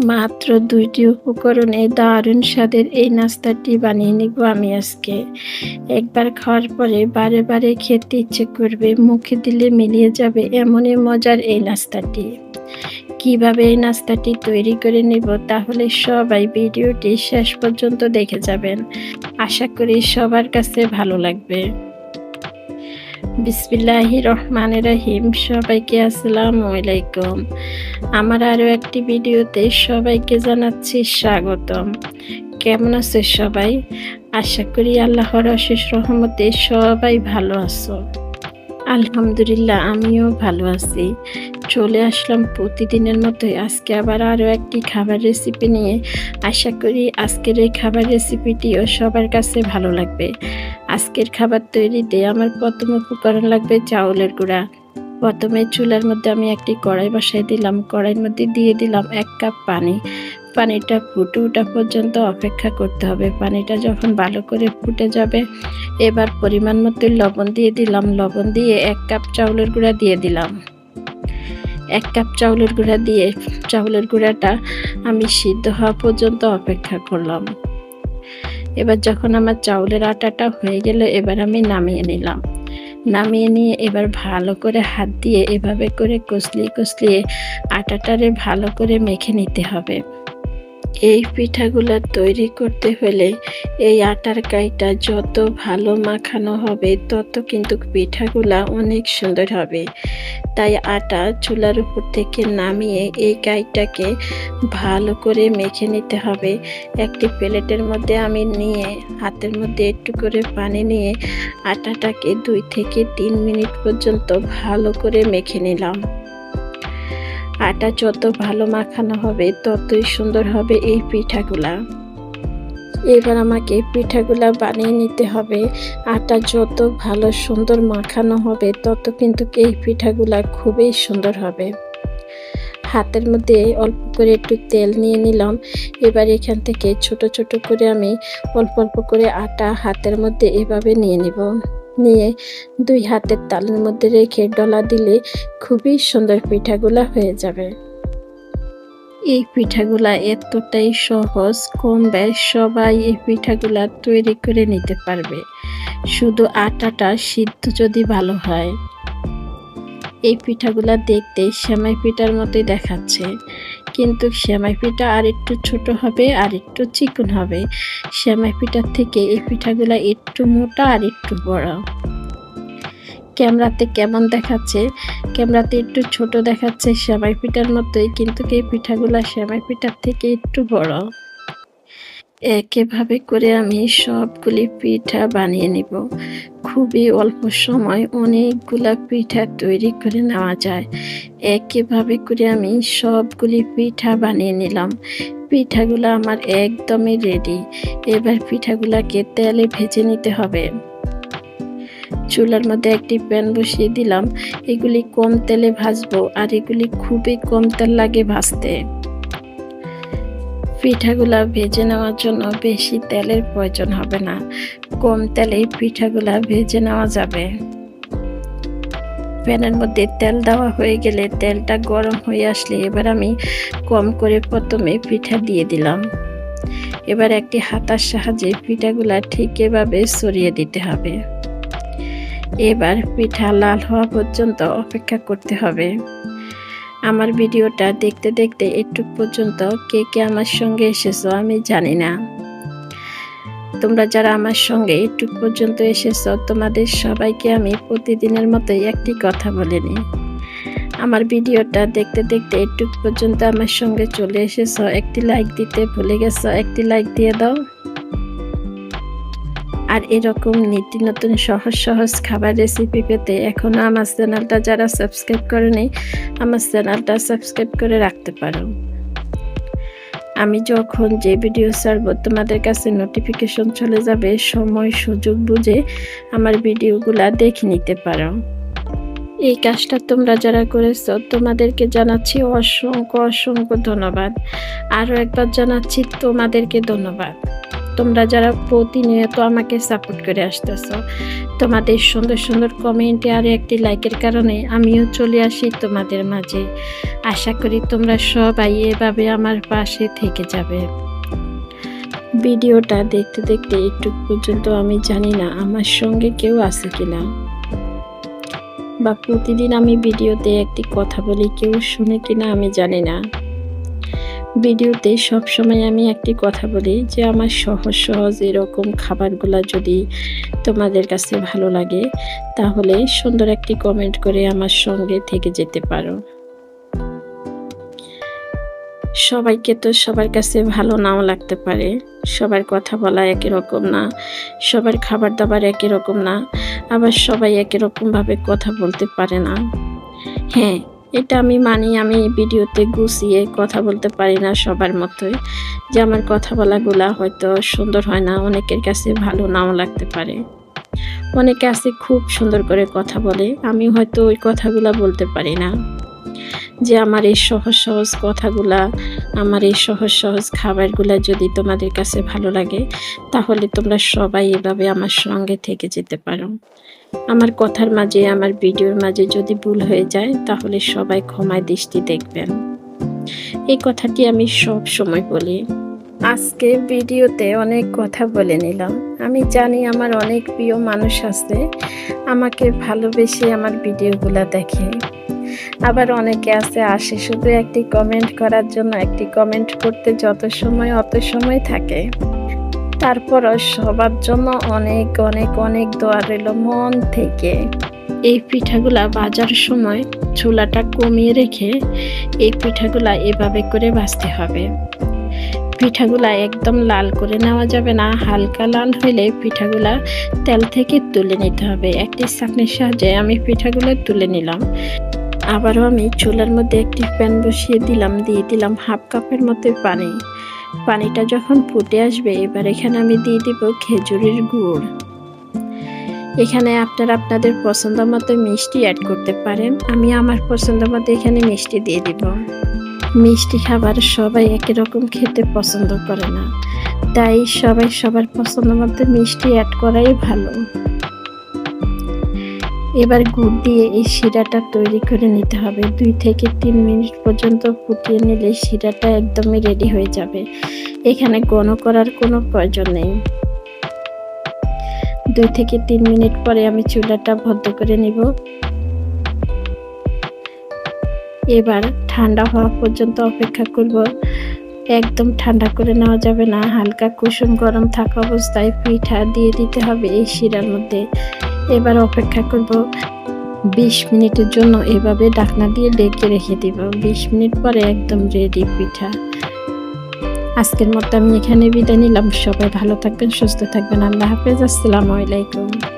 মাত্র ২টি উপকরণে দারুণ স্বাদের এই নাস্তাটি বানিয়ে নিব আমি আজকে। একবার খাওয়ার পরে বারে বারে খেতে ইচ্ছে করবে, মুখে দিলে মিলিয়ে যাবে এমনই মজার এই নাস্তাটি। কিভাবে এই নাস্তাটি তৈরি করে নিব তাহলে সবাই ভিডিওটি শেষ পর্যন্ত দেখে যাবেন। আশা করি সবার কাছে ভালো লাগবে। বিসমিল্লাহির রহমানির রহিম। সবাইকে আসসালামু আলাইকুম। আমার আরও একটি ভিডিওতে সবাইকে জানাচ্ছি স্বাগতম। কেমন আছে সবাই? আশা করি আল্লাহর অশেষ রহমতে সবাই ভালো আছো। আলহামদুলিল্লাহ, আমিও ভালো আছি। চলে আসলাম প্রতিদিনের মতোই আজকে আবার আরও একটি খাবার রেসিপি নিয়ে। আশা করি আজকের এই খাবার রেসিপিটিও সবার কাছে ভালো লাগবে। আজকের খাবার তৈরিতে আমার প্রথম উপকরণ লাগবে চাউলের গুঁড়া। প্রথমে চুলার মধ্যে আমি একটি কড়াই বসাই দিলাম। কড়াইয়ের মধ্যে দিয়ে দিলাম ১ কাপ পানি। পানিটা ফুটে ওঠা পর্যন্ত অপেক্ষা করতে হবে। পানিটা যখন ভালো করে ফুটে যাবে, এবার পরিমাণ মতো লবণ দিয়ে দিলাম। লবণ দিয়ে ১ কাপ চাউলের গুঁড়া দিয়ে দিলাম। ১ কাপ চাউলের গুঁড়া দিয়ে চাউলের গুঁড়াটা আমি সিদ্ধ হওয়া পর্যন্ত অপেক্ষা করলাম। এবার যখন আমার চাউলের আটাটা হয়ে গেল, এবার আমি নামিয়ে নিলাম। নামিয়ে নিয়ে এবার ভালো করে হাত দিয়ে এভাবে করে কষলিয়ে কষলিয়ে আটাটারে ভালো করে মেখে নিতে হবে। এই পিঠাগুলো তৈরি করতে হলে এই আটার কাইটা যত ভালো মাখানো হবে তত কিন্তু পিঠাগুলা অনেক সুন্দর হবে। তাই আটা চুলার উপর থেকে নামিয়ে এই কাইটাকে ভালো করে মেখে নিতে হবে। একটি প্লেটের মধ্যে আমি নিয়ে হাতের মধ্যে একটু করে পানি নিয়ে আটাটাকে ২ থেকে ৩ মিনিট পর্যন্ত ভালো করে মেখে নিলাম। আটা যত ভালো মাখানো হবে ততই সুন্দর হবে এই পিঠাগুলা। এবার আমাকে পিঠাগুলা বানিয়ে নিতে হবে। আটা যত ভালো সুন্দর মাখানো হবে তত কিন্তু এই পিঠাগুলা খুবই সুন্দর হবে। হাতের মধ্যে অল্প করে একটু তেল নিয়ে নিলাম। এবার এখান থেকে ছোট ছোট করে আমি অল্প অল্প করে আটা হাতের মধ্যে এভাবে নিয়ে নিব। নিয়ে ২ হাতের তালুর মধ্যে রেখে ডলা দিলে খুবই সুন্দর পিঠাগুলা হয়ে যাবে। এই পিঠাগুলা এতটাই সহজ, কম ব্যয়, সবাই এই পিঠাগুলা তৈরি করে নিতে পারবে, শুধু আটাটা সিদ্ধ যদি ভালো হয়। এই পিঠাগুলা দেখতে সেমাই পিঠার মতোই দেখাচ্ছে, কিন্তু সেমাই পিঠা আর একটু ছোট হবে আর একটু চিকন হবে। সেমাই পিঠার থেকে এই পিঠাগুলা একটু মোটা আর একটু বড়। ক্যামেরাতে কেমন দেখাচ্ছে? ক্যামেরাতে একটু ছোট দেখাচ্ছে সেমাই পিঠার মতোই, কিন্তু এই পিঠাগুলা সেমাই পিঠার থেকে একটু বড়। এভাবে করে আমি সবগুলি পিঠা বানিয়ে নিব। খুবই অল্প সময় অনেকগুলা পিঠা তৈরি করে নেওয়া যায়। এভাবে করে আমি সবগুলি পিঠা বানিয়ে নিলাম। পিঠাগুলো আমার একদমই রেডি। এবার পিঠাগুলাকে তেলে ভেজে নিতে হবে। চুলার মধ্যে একটি প্যান বসিয়ে দিলাম। এগুলি কম তেলে ভাজবো, আর এগুলি খুবই কম তেল লাগে ভাজতে। পিঠাগুলা ভেজে নেওয়ার জন্য বেশি তেলের প্রয়োজন হবে না, কম তেলেই পিঠাগুলা ভেজে নেওয়া যাবে। প্যানের মধ্যে তেল দেওয়া হয়ে গেলে তেলটা গরম হয়ে আসলে এবার আমি কম করে প্রথমে পিঠা দিয়ে দিলাম। এবার একটি হাতার সাহায্যে পিঠাগুলা ঠিক এভাবে ছড়িয়ে দিতে হবে। এবার পিঠা লাল হওয়া পর্যন্ত অপেক্ষা করতে হবে। আমার ভিডিওটা দেখতে দেখতে একটু পর্যন্ত কে কে আমার সঙ্গে এসেছো আমি জানি না। তোমরা যারা আমার সঙ্গে একটু পর্যন্ত এসেছো, তোমাদের সবাইকে আমি প্রতিদিনের মতোই একটি কথা বলে নিই। আমার ভিডিওটা দেখতে দেখতে একটু পর্যন্ত আমার সঙ্গে চলে এসেছো, একটি লাইক দিতে ভুলে গেছো, একটি লাইক দিয়ে দাও। আর এরকম নিত্য নতুন সহজ সহজ খাবার রেসিপি পেতে এখনও আমার চ্যানেলটা যারা সাবস্ক্রাইব করেনি, আমার চ্যানেলটা সাবস্ক্রাইব করে রাখতে পারো। আমি যখন যে ভিডিও ছাড়ব তোমাদের কাছে নোটিফিকেশন চলে যাবে। সময় সুযোগ বুঝে আমার ভিডিওগুলা দেখে নিতে পারো। এই কাজটা তোমরা যারা করেছো তোমাদেরকে জানাচ্ছি অসংখ্য অসংখ্য ধন্যবাদ। আরও একবার জানাচ্ছি তোমাদেরকে ধন্যবাদ। তোমরা যারা প্রতিনিয়ত আমাকে সাপোর্ট করে আসতেছো, তোমাদের সুন্দর সুন্দর কমেন্টে আর একটি লাইকের কারণে আমিও চলে আসি তোমাদের মাঝে। আশা করি তোমরা সবাই এভাবে আমার পাশে থেকে যাবে। ভিডিওটা দেখতে দেখতে একটু পর্যন্ত আমি জানি না আমার সঙ্গে কেউ আছে কিনা, বা প্রতিদিন আমি ভিডিওতে একটি কথা বলি কেউ শুনে কিনা আমি জানি না। ভিডিওতে সব সময় আমি একটি কথা বলি যে আমার সহজ সহজ এরকম খাবারগুলা যদি তোমাদের কাছে ভালো লাগে তাহলে সুন্দর একটি কমেন্ট করে আমার সঙ্গে থেকে যেতে পারো। সবাইকে তো সবার কাছে ভালো নাও লাগতে পারে, সবার কথা বলা একই রকম না, সবার খাবার দাবার একই রকম না, আবার সবাই একই রকমভাবে কথা বলতে পারে না। হ্যাঁ, এটা আমি মানি, আমি ভিডিওতে গুছিয়ে কথা বলতে পারি না সবার মতোই, যে আমার কথা বলাগুলা হয়তো সুন্দর হয় না, অনেকের কাছে ভালো নাও লাগতে পারে। অনেকে আছে খুব সুন্দর করে কথা বলে, আমি হয়তো ওই কথাগুলা বলতে পারি না। যে আমার এই সহজ সহজ কথাগুলা, আমার এই সহজ সহজ খাবারগুলা যদি তোমাদের কাছে ভালো লাগে তাহলে তোমরা সবাই এভাবে আমার সঙ্গে থেকে যেতে পারো। আমার কথার মাঝে, আমার ভিডিওর মাঝে যদি ভুল হয়ে যায় তাহলে সবাই ক্ষমায় দৃষ্টি দেখবেন। এই কথাটি আমি সব সময় বলি। আজকে ভিডিওতে অনেক কথা বলে নিলাম। আমি জানি আমার অনেক প্রিয় মানুষ আছে আমাকে ভালোবেসে আমার ভিডিওগুলো দেখে, আবার অনেকে আসে শুধু একটি কমেন্ট করার জন্য, একটি কমেন্ট করতে যত সময় অত সময় থাকে। তারপরও সবার জন্য অনেক অনেক অনেক দোয়া রইল মন থেকে। এই পিঠাগুলা ভাজার সময় চুলাটা কমিয়ে রেখে এই পিঠাগুলা এভাবে করে ভাজতে হবে। পিঠাগুলা একদম লাল করে নেওয়া যাবে না, হালকা লাল হলে পিঠাগুলা তেল থেকে তুলে নিতে হবে। একটি ছাঁকনির সাহায্যে আমি পিঠাগুলো তুলে নিলাম। আবারও আমি চুলার মধ্যে একটি প্যান বসিয়ে দিলাম, দিয়ে দিলাম হাফ কাপের মতো পানি। পানিটা যখন ফুটে আসবে এবার এখানে আমি দিয়ে দিব খেজুরের গুড়। এখানে আপনারা আপনাদের পছন্দ মতো মিষ্টি অ্যাড করতে পারেন, আমি আমার পছন্দ মতো এখানে মিষ্টি দিয়ে দিব। মিষ্টি খাবার সবাই একই রকম খেতে পছন্দ করে না, তাই সবাই সবার পছন্দ মতো মিষ্টি অ্যাড করাই ভালো। এবার গুড় দিয়ে এই শিরাটা তৈরি করে নিতে হবে। 2 থেকে 3 মিনিট পর্যন্ত ফুটিয়ে নিলে শিরাটা একদমই রেডি হয়ে যাবে। এখানে ঘন করার কোনো প্রয়োজন নেই। 2 থেকে 3 মিনিট পরে আমি চুলাটা বন্ধ করে নিব। এবার ঠান্ডা হওয়া পর্যন্ত অপেক্ষা করব। একদম ঠান্ডা করে নেওয়া যাবে না, হালকা কুসুম গরম থাকা অবস্থায় পিঠা দিয়ে দিতে হবে এই শিরার মধ্যে। এবার অপেক্ষা করব 20 মিনিটের জন্য, এভাবে ঢাকনা দিয়ে ঢেকে রেখে দিব। 20 মিনিট পরে একদম রেডি পিঠা। আজকের মতো আমি এখানে বিদায় নিলাম। সবাই ভালো থাকবেন, সুস্থ থাকবেন। আল্লাহ হাফেজ। আসসালামু আলাইকুম।